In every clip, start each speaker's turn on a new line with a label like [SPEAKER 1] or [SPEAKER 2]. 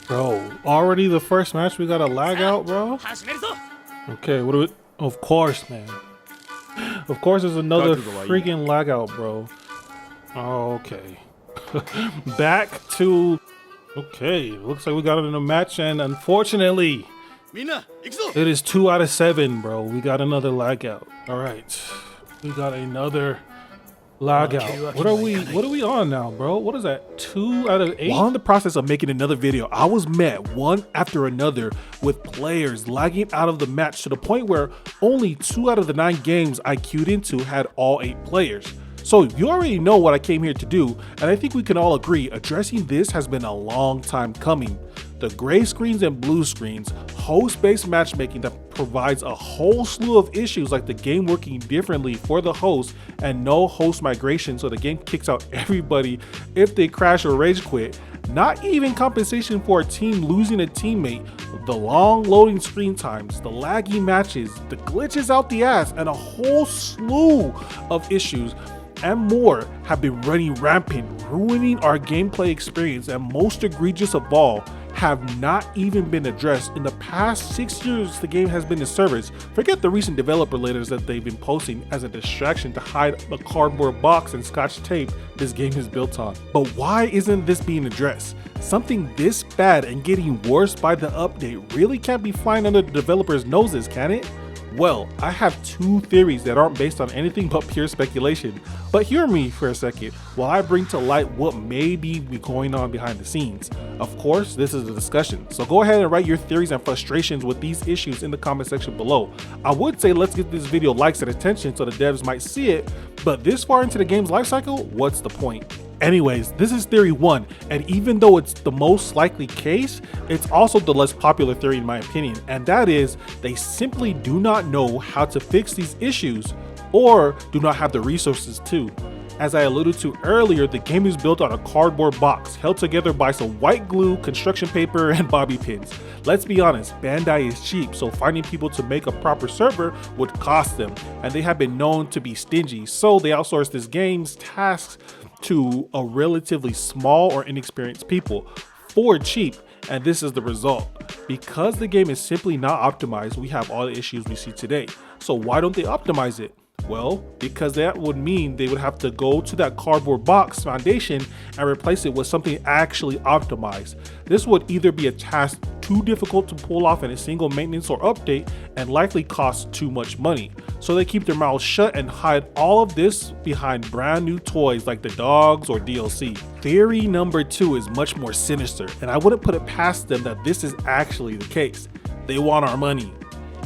[SPEAKER 1] Bro, already the first match we got a lag out, bro? Okay, what do we... Of course, man. Of course there's another freaking lag out, bro. Oh, okay. Back to... Okay, looks like we got it in a match, and unfortunately, it is 2 out of 7, bro. We got another lag out. All right, we got another lag out. What are we on now, bro? What is that? 2 out of 8? While in the process of making another video, I was met one after another with players lagging out of the match to the point where only 2 out of the 9 games I queued into had all 8 players. So you already know what I came here to do, and I think we can all agree addressing this has been a long time coming. The gray screens and blue screens, host-based matchmaking that provides a whole slew of issues like the game working differently for the host and no host migration so the game kicks out everybody if they crash or rage quit. Not even compensation for a team losing a teammate, the long loading screen times, the laggy matches, the glitches out the ass, and a whole slew of issues and more have been running rampant, ruining our gameplay experience, and most egregious of all, have not even been addressed in the past 6 years the game has been in service. Forget the recent developer letters that they've been posting as a distraction to hide the cardboard box and scotch tape this game is built on. But why isn't this being addressed? Something this bad and getting worse by the update really can't be flying under the developers' noses, can it? Well, I have 2 theories that aren't based on anything but pure speculation, but hear me for a second while I bring to light what may be going on behind the scenes. Of course, this is a discussion, so go ahead and write your theories and frustrations with these issues in the comment section below. I would say let's get this video likes and attention so the devs might see it, but this far into the game's lifecycle, what's the point? Anyways, this is theory 1, and even though it's the most likely case, it's also the less popular theory in my opinion, and that is they simply do not know how to fix these issues or do not have the resources to. As I alluded to earlier, the game is built on a cardboard box held together by some white glue, construction paper, and bobby pins. Let's be honest, Bandai is cheap, so finding people to make a proper server would cost them, and they have been known to be stingy, so they outsource this game's tasks to a relatively small or inexperienced people for cheap, and this is the result. Because the game is simply not optimized, we have all the issues we see today. So why don't they optimize it? Well, because that would mean they would have to go to that cardboard box foundation and replace it with something actually optimized. This would either be a task too difficult to pull off in a single maintenance or update and likely cost too much money. So they keep their mouths shut and hide all of this behind brand new toys like the dogs or DLC. Theory number 2 is much more sinister, and I wouldn't put it past them that this is actually the case. They want our money.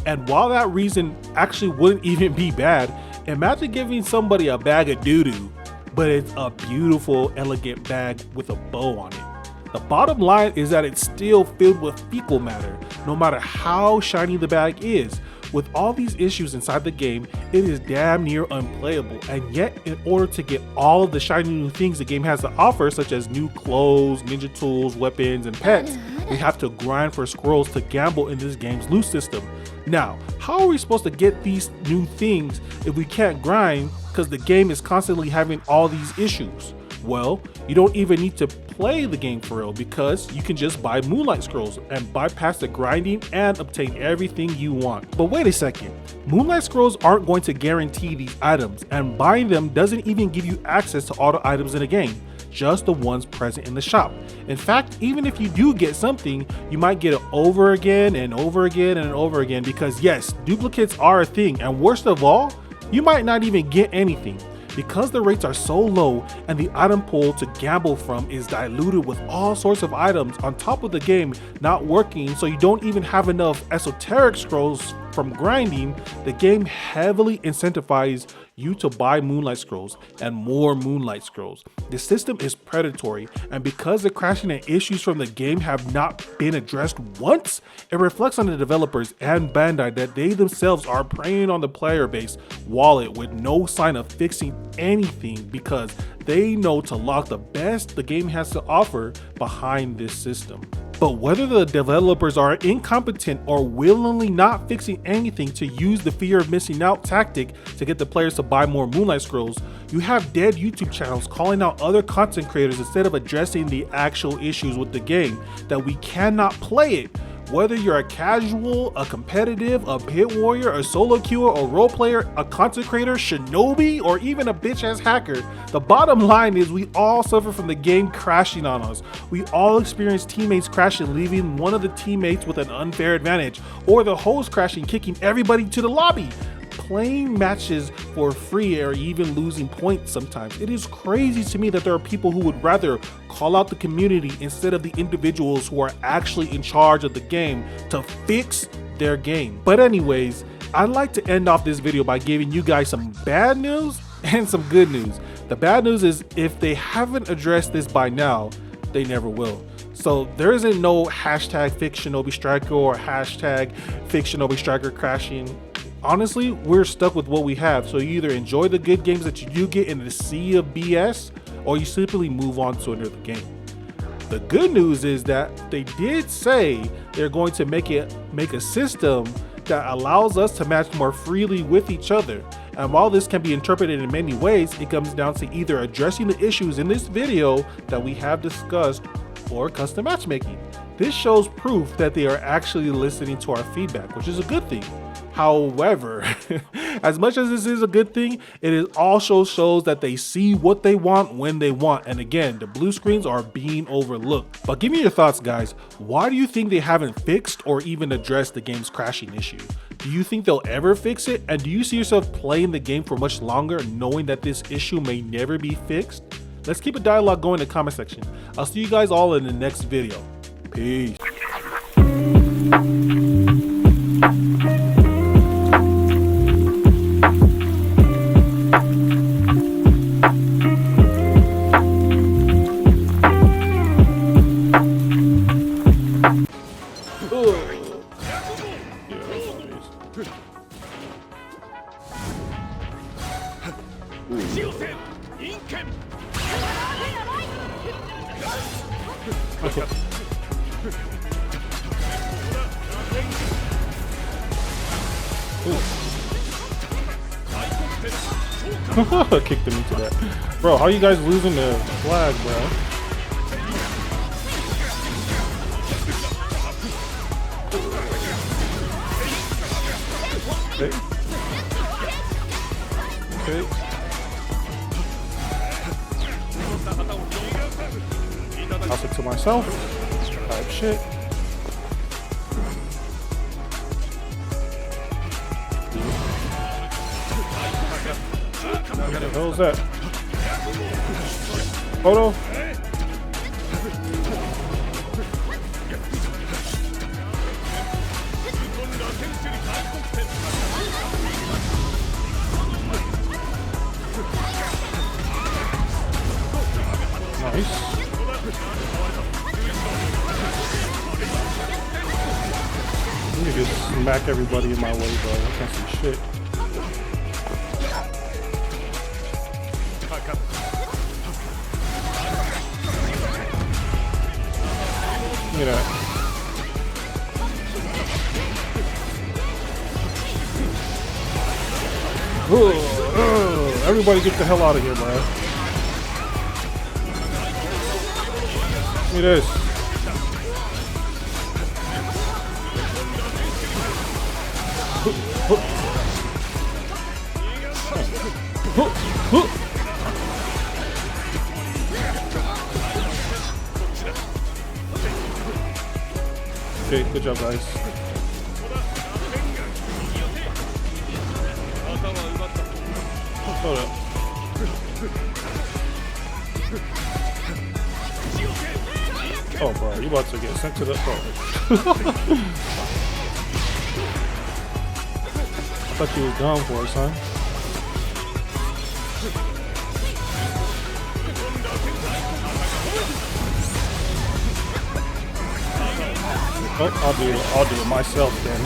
[SPEAKER 1] And while that reason actually wouldn't even be bad, imagine giving somebody a bag of doo-doo, but it's a beautiful, elegant bag with a bow on it. The bottom line is that it's still filled with fecal matter, no matter how shiny the bag is. With all these issues inside the game, it is damn near unplayable, and yet in order to get all of the shiny new things the game has to offer, such as new clothes, ninja tools, weapons, and pets, we have to grind for scrolls to gamble in this game's loot system. Now, how are we supposed to get these new things if we can't grind because the game is constantly having all these issues? Well, you don't even need to play the game for real because you can just buy Moonlight Scrolls and bypass the grinding and obtain everything you want. But wait a second, Moonlight Scrolls aren't going to guarantee these items, and buying them doesn't even give you access to all the items in the game, just the ones present in the shop. In fact, even if you do get something, you might get it over again and over again and over again because yes, duplicates are a thing, and worst of all, you might not even get anything. Because the rates are so low and the item pool to gamble from is diluted with all sorts of items on top of the game not working, so you don't even have enough esoteric scrolls from grinding, the game heavily incentivizes you to buy Moonlight Scrolls and more Moonlight Scrolls. The system is predatory, and because the crashing and issues from the game have not been addressed once, it reflects on the developers and Bandai that they themselves are preying on the player base wallet with no sign of fixing anything because they know to lock the best the game has to offer behind this system. But whether the developers are incompetent or willingly not fixing anything to use the fear of missing out tactic to get the players to buy more Moonlight Scrolls, You have dead YouTube channels calling out other content creators instead of addressing the actual issues with the game, that we cannot play it. Whether you're a casual, a competitive, a pit warrior, a solo queuer, a role player, a content creator, Shinobi, or even a bitch ass hacker, the bottom line is we all suffer from the game crashing on us. We all experience teammates crashing, leaving one of the teammates with an unfair advantage, or the host crashing, kicking everybody to the lobby. Playing matches for free or even losing points sometimes. It is crazy to me that there are people who would rather call out the community instead of the individuals who are actually in charge of the game to fix their game. But anyways, I'd like to end off this video by giving you guys some bad news and some good news. The bad news is if they haven't addressed this by now, they never will. So there isn't no hashtag fix Shinobi Striker or hashtag fix Shinobi Striker crashing. Honestly, we're stuck with what we have, so you either enjoy the good games that you do get in the sea of BS, or you simply move on to another game. The good news is that they did say they're going to make a system that allows us to match more freely with each other. And while this can be interpreted in many ways, it comes down to either addressing the issues in this video that we have discussed or custom matchmaking. This shows proof that they are actually listening to our feedback, which is a good thing. However, as much as this is a good thing, it also shows that they see what they want when they want. And again, the blue screens are being overlooked. But give me your thoughts, guys. Why do you think they haven't fixed or even addressed the game's crashing issue? Do you think they'll ever fix it? And do you see yourself playing the game for much longer knowing that this issue may never be fixed? Let's keep a dialogue going in the comment section. I'll see you guys all in the next video. Peace. Okay. I kicked him into that. Bro, how you guys losing the flag, bro? Okay. Okay. I'll sit to myself. Type shit. What the hell is that? Photo? Nice. Let me just smack everybody in my way, bro. I can't see shit. Look at that. Everybody get the hell out of here, man. Give me this. Okay, good job, guys. Hold up. Oh, bro, you about to get sent to the phone. I thought you was gone for it, son. Oh, I'll do it myself then.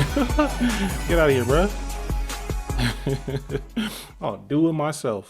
[SPEAKER 1] Get out of here, bro. I'll do it myself.